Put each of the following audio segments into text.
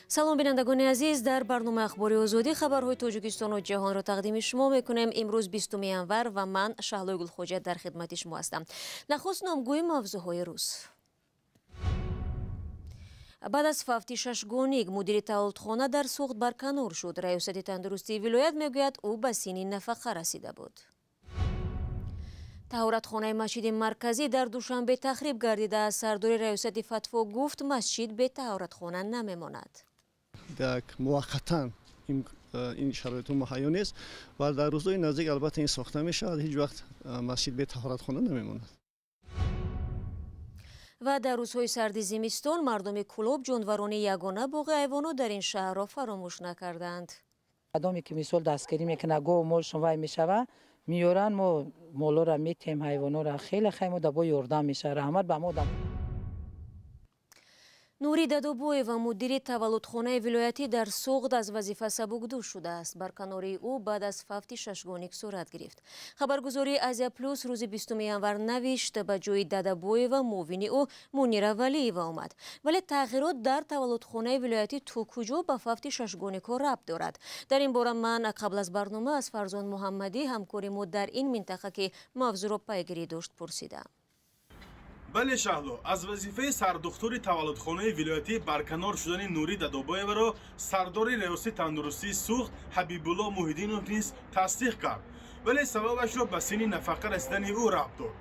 салом бинандагони азиз, дар барнома ахбори озодӣ хабарҳои Тоҷикистону ҷаҳонро тақдими шумо мекунем. Имрӯз 20 январ ва ман Шаҳлои Гулхоҷа дар хидмати шумо ҳастам. Нахуст номгӯи мавзӯъҳои рӯз. баъд аз фавти шашгониг мудири таваллудхона дар суғд барканор шуд. раёсати тандурустии вилоят мегӯяд ӯ ба синни нафақа расида буд. таҳоратхонаи масҷиди марказӣ дар душанбе тахриб гардидааст. сардори раёсати фатво гуфт масҷид бе таҳоратхона намемонад. муваққатан ин шароиту муҳайё нест ва дар рӯзҳои наздик албатта ин сохта мешавад. ҳеҷ вақт масҷид бе таҳоратхона намемонад. ва дар рӯзҳои сарди зимистон мардуми кӯлоб ҷонварони ягона боғи айвонот дар ин шаҳрро фаромӯш накарданд. одаме ки мисол дастгирӣ мекунад гоҳ мол шунвай мешава миёран мо молора метем ҳайвонора хеле хайму дабо ёрдам меша раҳмат ба мо. нурӣ дадобоева мудири таваллудхонаи вилоятӣ дар суғд аз вазифа сабукдӯш шудааст. барканории ӯ баъд аз фавти шашгониг сурат гирифт. хабаргузории Азия Плюс рӯзи 20 январ навишт ба ҷои дадобоева муовини ӯ Мунира Валиева омад. вале тағйирот дар таваллудхонаи вилоятӣ то куҷо ба фавти шашгонигҳо рабт дорад? дар ин бора ман қабл аз барнома аз Фарзон Муҳаммадӣ ҳамкори мо дар ин минтақа ки мавзӯъро пайгирӣ дошт пурсидам. бале шаҳло, аз вазифаи сардухтури таваллудхонаи вилоятӣ барканор шудани Нурӣ Дадобоеваро сардори раёсати тандурустии суғд Ҳабибулло Муҳиддинов низ тасдиқ кард, вале сабабашро ба синни нафақа расидани ӯ рабт дод.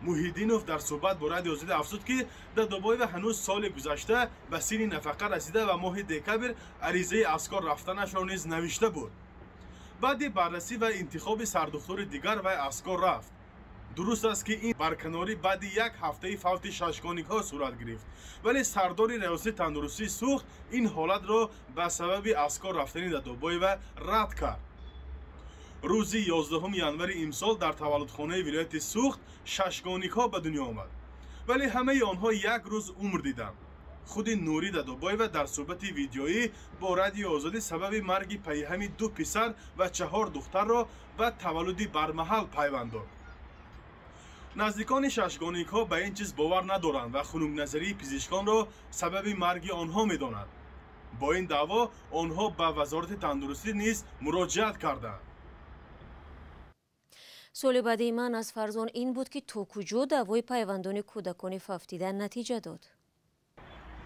Муҳиддинов дар суҳбат бо радио Озодӣ афзуд ки Дадобоева ҳанӯз соли гузашта ба синни нафақа расида ва моҳи декабр аризаи аз кор рафтанашро низ навишта буд. баъди баррасӣ ва интихоби сардухтури дигар вай аз кор рафт. дуруст аст ки ин барканорӣ баъди як ҳафтаи фавти шашгонигҳо сурат гирифт, вале сардори раёсати тандурустии суғд ин ҳолатро ба сабаби аз кор рафтани Дадобоева рад кард. рӯзи 11 январи имсол дар таваллудхонаи вилояти суғд шашгонигҳо ба дунё омад, вале ҳамаи онҳо як рӯз умр диданд. худи Нурӣ Дадобоева дар суҳбати видеоӣ бо радиои Озодӣ сабаби марги пайҳами 2 писар ва 4 духтарро ба таваллуди бармаҳал пайванд дод. наздикони шашгонигҳо ба ин чиз бовар надоранд ва хунукназарии пизишконро сабаби марги онҳо медонанд. бо ин даъво онҳо ба вазорати тандурустӣ низ муроҷиат карданд. суоли баъдии ман аз Фарзон ин буд ки то куҷо даъвои пайвандони кӯдакони фавтида натиҷа дод.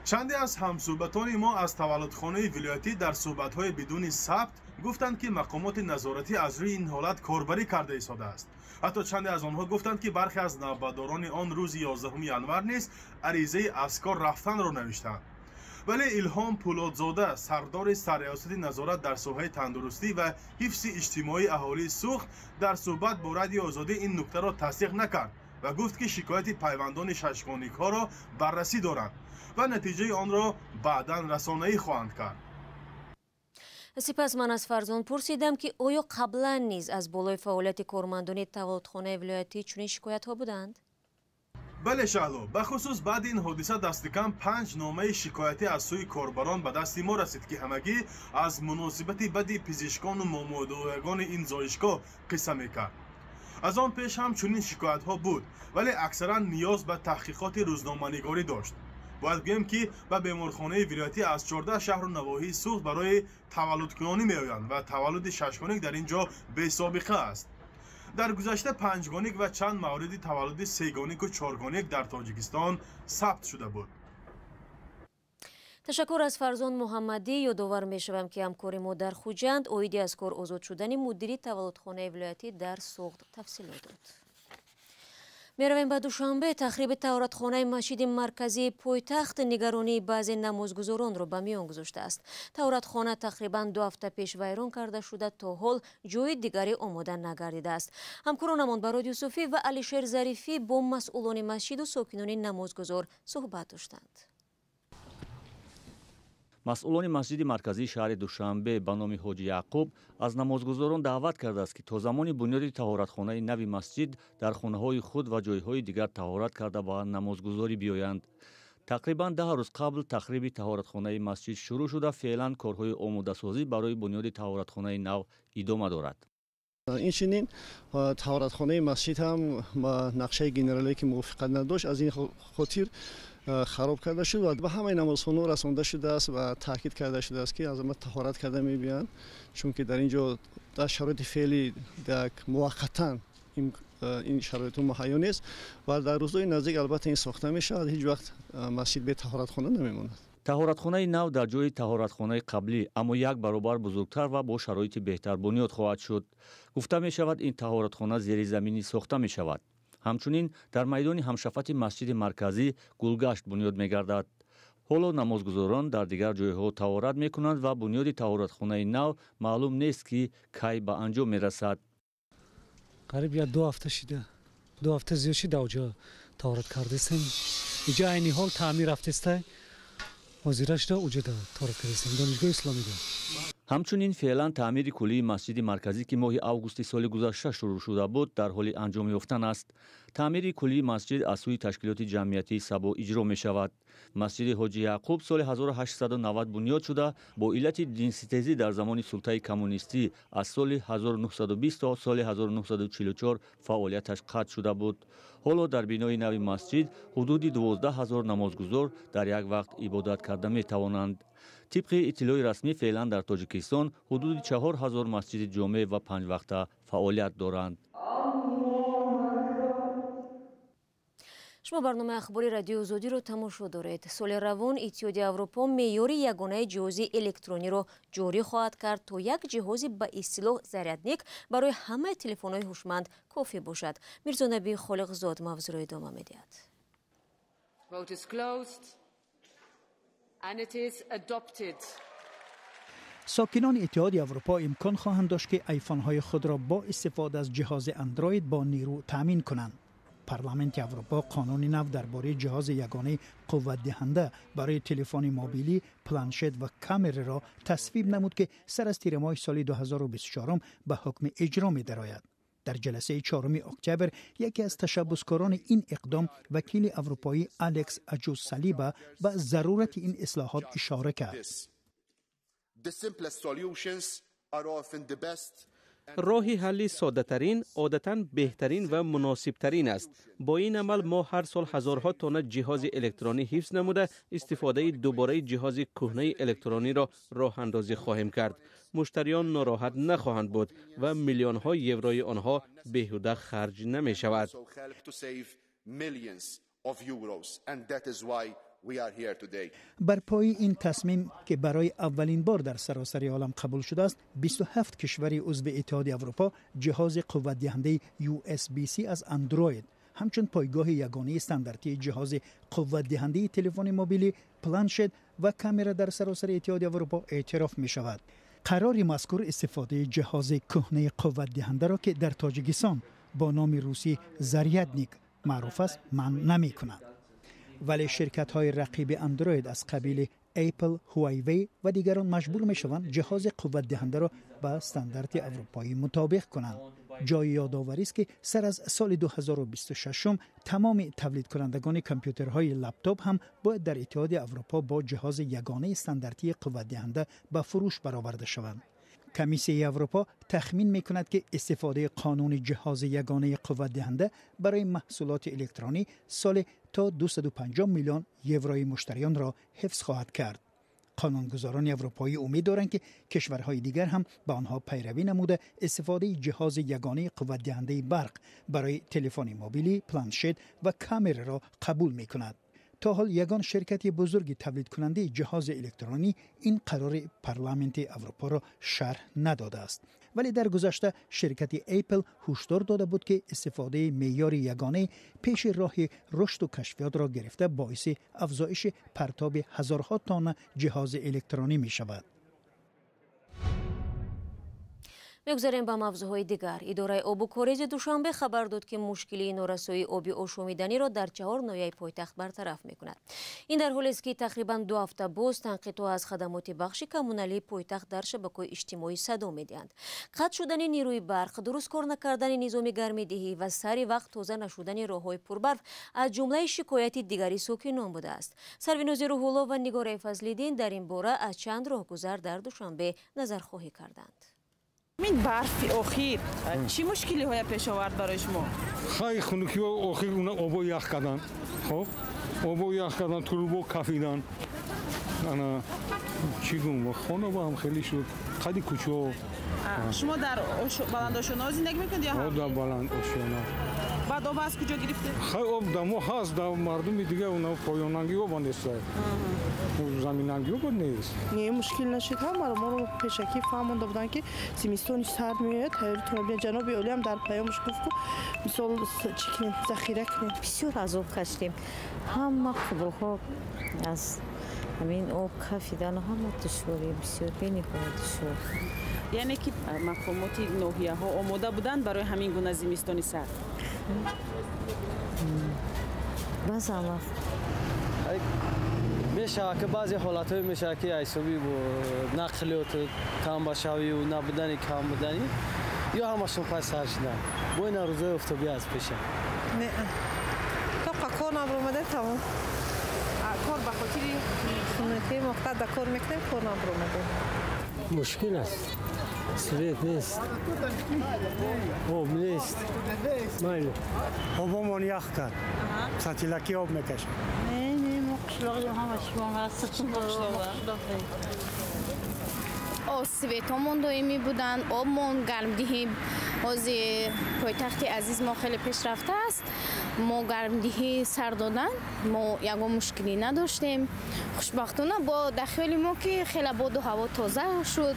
чанде аз ҳамсӯҳбатони мо аз таваллудхонаи вилоятӣ дар суҳбатҳои бидуни сабт гуфтанд ки мақомоти назоратӣ аз рӯи ин ҳолат корбарӣ карда истодааст. ҳатто чанде аз онҳо гуфтанд ки бархе аз навбатдорони он рӯзи 11 январ низ аризаи аз кор рафтанро навиштанд. вале Илҳом Пӯлодзода, сардори сарраёсати назорат дар соҳаи тандурустӣ ва ҳифзи иҷтимоии аҳолии суғд дар суҳбат бо радиои Озодӣ ин нуктаро тасдиқ накард ва гуфт ки шикояти пайвандони шашгонигҳоро баррасӣ доранд ва натиҷаи онро баъдан расонаӣ хоҳанд кард. сипас ман аз Фарзон пурсидам ки оё қаблан низ аз болои фаъолияти кормандони таваллудхонаи вилоятӣ чунин шикоятҳо буданд? бале шаҳло, бахусус баъди ин ҳодиса дасти кам 5 номаи шикоятӣ аз сӯи корбарон ба дасти мо расид ки ҳамагӣ аз муносибати бади пизишкону момудоягони ин зоишгоҳ қисса мекард. аз он пеш ҳам чунин шикоятҳо буд, вале аксаран ниёз ба таҳқиқоти рӯзноманигорӣ дошт. бояд гӯем ки ба беморхонаи вилоятӣ аз 14 шаҳру навоҳии суғд барои таваллудкунонӣ меоянд ва таваллуди шашгониг дар ин ҷо бесобиқа аст. дар гузашта 5гоник ва чанд мавриди таваллуди 3гонику 4гоник дар Тоҷикистон сабт шуда буд. ташаккур аз Фарзон Муҳаммадӣ. ёдовар мешавам ки ҳамкори мо дар Хуҷанд оиди аз кор озод шудани мудири таваллудхонаи вилоятӣ дар суғд тафсилот дод. меравем ба Душанбе. тахриби таҳоратхонаи масҷиди марказии пойтахт нигаронии баъзе намозгузоронро ба миён гузоштааст. таҳоратхона тақрибан 2 ҳафта пеш вайрон карда шуда то ҳол ҷои дигаре омода нагардидааст. ҳамкоронамон Барод Юсуфӣ ва Алишер Зарифӣ бо масъулони масҷиду сокинони намозгузор суҳбат доштанд. масъулони масҷиди марказии шаҳри Душанбе ба номи ҳоҷи Яъқуб аз намозгузорон даъват кардааст ки то замони бунёди таҳоратхонаи нави масҷид дар хонаҳои худ ва ҷойҳои дигар таҳорат карда ба намозгузорӣ биёянд. тақрибан 10 рӯз қабл тахриби таҳоратхонаи масҷид шурӯъ шуда феълан корҳои омодасозӣ барои бунёди таҳоратхонаи нав идома дорад. اینچنین طهارتخانه مسجد هم نقشه گنرالی که موافقت نداشت از این خاطر خراب کرده شد و به همه نمازخوانان رسانده شده است و تاکید کرده شده است که عظمت طهارت کرده می‌بینند، چون که در اینجا در شرایط فعلی موقتا این شرایط مهیا نیست و در روزهای نزدیک البته این ساخته میشه. هیچ وقت مسجد به طهارتخانه نمیماند. طهارتخانه نو در جای طهارتخانه قبلی اما یک برابر بزرگتر و با شرایط بهتر بنیاد خواهد شد. گفته می شود این طهارتخانه زیر زمینی ساخته می شود. همچنین در میدان همشفت مسجد مرکزی گلگشت بنیاد می گردد. حالا نمازگزاران در دیگر جایها طهارت می کنند و بنیاد طهارتخانه نو معلوم نیست که کی به انجام می رسد. قریب یا 2 هفته شده. 2 هفته زیاد شده اوجا طهارت کرده استیم. اینجا عینی حال تعمیر رفته است. وزیرش دا اوجا طهارت کرده استیم. دانشگاه اسلامی دا. همچنین فعلا تعمیر کلی مسجد مرکزی که ماه آگوست سال گذشته شروع شده بود در حال انجام یافتن است. تعمیر کلی مسجد از سوی تشکیلات جمعیتی سبا اجرا می شود. مسجد حاجی یعقوب سال 1890 بنیاد شده با علت دینستیزی در زمان سلطه کمونیستی از سال 1920 تا سال 1944 فعالیتش قطع شده بود. حالا در بینای نوی مسجد حدود 12,000 نمازگزار در یک وقت عبادت کرده می توانند. طبق اطلاع رسمی فعلا در تاجیکستان حدود 4,000 مسجد جامع و 5 وقته فعالیت دارند. شما برنامه اخباری رادیو آزادی رو تماشا دارید. سال روان اتحادیه اروپا معیار یگانه جهاز الکترونی رو جاری خواهد کرد تا یک جهاز به اصطلاح ضررنیک برای همه تلفن‌های هوشمند کافی باشد. میرزا نبی خالق زاد موضوع را ادامه می‌دهد. Vote is closed and it is adopted. ساکنان اتحادیه اروپا امکان خواهند داشت که آیفون‌های خود را با استفاده از جهاز اندروید با نیرو تامین کنند. پارلمانت اروپا قانون نو درباره جهاز یگانه قوت دهنده برای تلفن موبیلی، پلانشت و کامره را تصویب نمود که سر از تیر ماه سال 2024 به حکم اجرا می درآید. در جلسه 4 اکتبر یکی از تشبثکاران این اقدام وکیل اروپایی الکس اجوز سالیبا به ضرورت این اصلاحات اشاره کرد. راه حل ساده ترین، عادتاً بهترین و مناسب ترین است. با این عمل ما هر سال هزارها تانه جهاز الکترونی حفظ نموده استفاده دوباره جهاز کهنه الکترونی را راه اندازی خواهیم کرد. مشتریان ناراحت نخواهند بود و میلیون ها یوروی آنها بیهوده خرج نمی شود. بر پای این تصمیم که برای اولین بار در سراسر عالم قبول شده است، 27 کشور عضو اتحادیه اروپا جهاز قوت دهنده USB-C از اندروید همچون پایگاه یگانه استانداردی جهاز قوت دهنده تلفن موبیلی، پلانشت و کامera در سراسر اتحادیه اروپا اعتراف می شود. قرار مذکور استفاده جهاز کهنه قوت دهنده را که در تاجیکستان با نام روسی ضررنیک معروف است منع نمی کند. ولی شرکت‌های رقیب اندروید از قبیل اپل، هوایوی و دیگران مجبور می‌شوند جهاز قوت دهنده را به استاندارد اروپایی مطابق کنند. جای یادآوری است که سر از سال 2026 تمام تولید کنندگان کامپیوترهای لپتاپ هم باید در اتحادیه اروپا با جهاز یگانه استانداردی قوت دهنده به فروش برآورده شوند. کمیسیون اروپا تخمین می‌کند که استفاده قانون جهاز یگانه قوت دهنده برای محصولات الکترونی سال تا 250 میلیون یوروی مشتریان را حفظ خواهد کرد. قانونگذاران اروپایی امید دارند که کشورهای دیگر هم به آنها پیروی نموده استفاده جهاز یگانه قوت دهنده برق برای تلفن موبیلی، پلانشت و کامera را قبول می‌کند. تا حال یگان شرکت بزرگ تولید کننده جهاز الکترونی این قرار پارلمانت اروپا را شرح نداده است. ولی در گذشته شرکت اپل هشدار داده بود که استفاده معیار یگانه پیش راه رشد و کشفیات را گرفته باعث افزایش پرتاب هزارها تن جهاز الکترونی می شود. میگذاریم به موضوعهای دیگر. اداره آب و کاریز دوشنبه خبر داد که مشکلی نارسایی آبی آشامیدنی را در 4 ناحیه پایتخت برطرف میکند. این در حالی است که تقریبا 2 هفته باز انقطاع از خدمات بخش کمونالی پایتخت در شبکه‌های اجتماعی صدا میدهند. قطع شدن نیروی برق، درست کار نکردن نظام گرمایدهی و سری وقت تازه نشدن راههای پربرف از جمله شکایت دیگری ساکنان بوده است. سرورنوزی روح‌الله و نگار فضل‌الدین در این باره از چند راهگذر در دوشنبه نظرخواهی کردند. این برف اخیر چی مشکلی های پیش آورد برای شما؟ خیلی خنکی و اخیر اونا آبو یخ کردن. خب آبو یخ کردن توربو کافیدن. انا چی گم خونه با هم خیلی شد. خیلی کوچو. شما در بلند آشنا زندگی میکنید یا در بلند آشنا. بعد آب از کجا گرفته؟ خیلی آب دمو هست در مردم دیگه اونا پایانانگی آب نیست. زمینانگی آب نیست. نه مشکل نشد هم ما رو پیشکی فهمونده بودن که زمستونش سرد میاد. هر جناب عالی هم در پیامش گفت مثال چیکین ذخیره کنیم. بسیار از آب کشتیم. همه قبل‌ها از همین آب کافیدن همه دشواری بسیار بی‌نهایت دشوار. یعنی که مقامات ناحیه ها آماده بودن برای همین گونه زمستون سرد. باز هم میشه که بعضی حالت های میشه که حسابی و نقلیات کم بشوی و نبودنی کم بودنی یا همشون پس سر شدن با این روزای افتابی از پیشه نه تا کار نبرومده تمام کار به خاطر خونتی مقطع کار میکنیم کار نبرومده مشکل است سریعت نیست آب نیست مایل آبمون یخ کرد سطیلکی آب میکشه قشلاقی همش شما هست سویتامون دائمی بودن آبمون گرمدهی از پایتخت عزیز ما خیلی پیشرفته است ما گرمدهی سر دادن ما یگان مشکلی نداشتیم خوشبختانه با داخل ما که خیلی باد و هوا تازه شد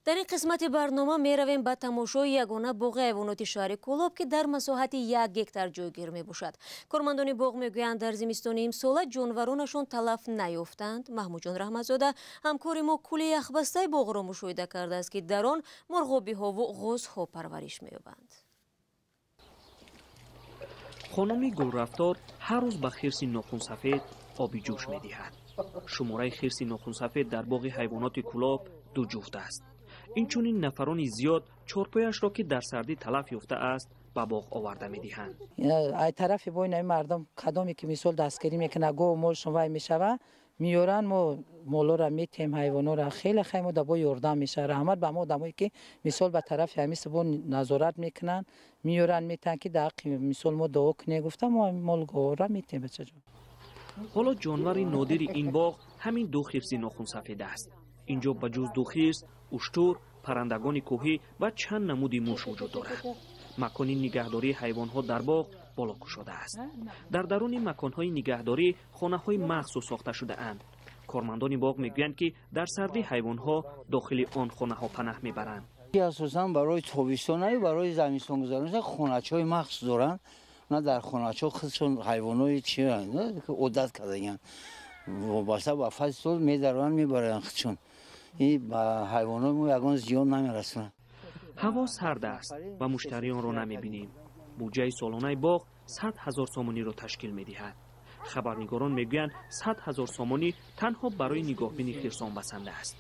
در این قسمت برنامه می رویم به تماشای یگانه باغ حیوانات شهر کولاب که در مساحت 1 گکتار جایگیر می باشد. کارمندان باغ می گویند در زمستان امسال جانورانشان تلف نیافتند. محمود جان رحمتزاده همکار ما کوله یخبسته باغ را مشاهده کرده است که در آن مرغابی ها و غوز ها پرورش می یابند. خانم گلرفتار هر روز به خرس ناخن سفید آبی جوش می دهد. شماره خرس ناخن سفید در باغ حیوانات کولاب 2 جفت است. اینچنین نفران زیاد چارپایش را که در سردی تلف یافته است به باغ آورده می‌دهند. ای طرف بین مردم کدامی که مثال دستگیری میکنه گو مول شما میشوه میورن ما مولا را میتیم حیوانا را خیلی خیلی دبا یردم میشه رحمت به ما دمایی که مثال به طرف همین سبو نظارت میکنن میورن میتن که دقیق مثال ما دعا کنه گفتم ما مال گو را میتیم بچه جان. حالا جانور نادر این باغ همین 2 خرس ناخن سفید است. اینجا بجز 2 خرس اشتر، پرندگان کوهی و چند نمود موش وجود دارد. مکان نگهداری حیوانات در باغ بالا گشاده است. در درون مکان‌های نگهداری خانه‌های مخصوص ساخته شده اند. کارمندان باغ میگویند که در سردی حیوانات داخل آن خانه‌ها پناه میبرند. اساساً برای تابستان و برای زمستان گذراندن خانه‌های مخصوص دارند. نه در خانه‌ها خودشون حیوانات چی هستند که عادت کردن. واسه با فصل می‌دارن میبرن خودشون. این با حیوانات ما یگان زیان نمیرسونه. هوا سرد است و مشتریان را نمیبینیم. بودجه سالانه باغ 100,000 سامانی را تشکیل میدهد. خبرنگاران میگویند 100,000 سامانی تنها برای نگاهبینی خرسان بسنده است.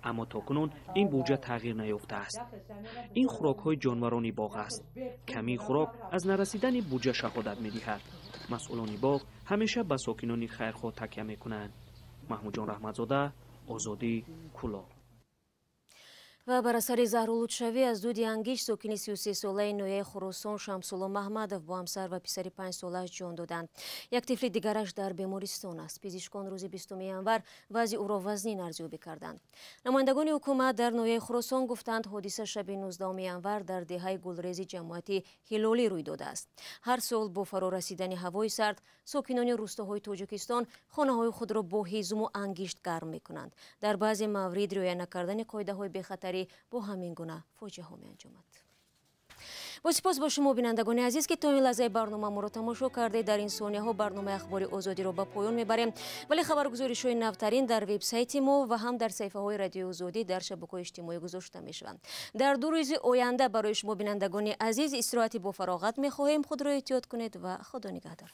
اما تاکنون این بودجه تغییر نیافته است. این خوراک‌های جانوران باغ است. کمی خوراک از نرسیدن بودجه شهادت میدهد. مسئولان باغ همیشه به ساکنان خیرخواه تکیه میکنند. محمود جان رحمتزاده، آزادی، کولاب. و بر اثر زهرآلودشوی از دود انگیش ساکن 33 ساله نویه خراسان شمس‌الله محمدов با همسر و پسر 5 سالش جان دادند. یک طفل دیگرش در بیمارستان است. پزشکان روز 20 январ وضع او را وزنین ارزیابی کردند. نمایندگان حکومت در نویه خراسان گفتند حادثه شب 19 январ در دهه گلریز جماعتی هلالی روی داده است. هر سال با فرا رسیدن هوای سرد ساکنان روستاهای تاجیکستان خانه‌های خود را با هیزم و انگشت گرم می‌کنند. در بعضی موارد رعایت نکردن قاعده‌های بی‌خطری با همین گونه فاجعه ها می انجامد. با سپاس با شما بینندگان عزیز که تا این لحظه برنامه ما را تماشا کرده. در این ثانیه ها برنامه اخبار آزادی را به پایان میبریم، ولی خبرگزارش های نوترین در وبسایت ما و هم در صفحه های رادیو آزادی در شبکه‌های اجتماعی گذاشته میشوند. در 2 روز آینده برای شما بینندگان عزیز استراحتی با فراغت میخواهیم. خود را احتیاط کنید و خدا نگهدار.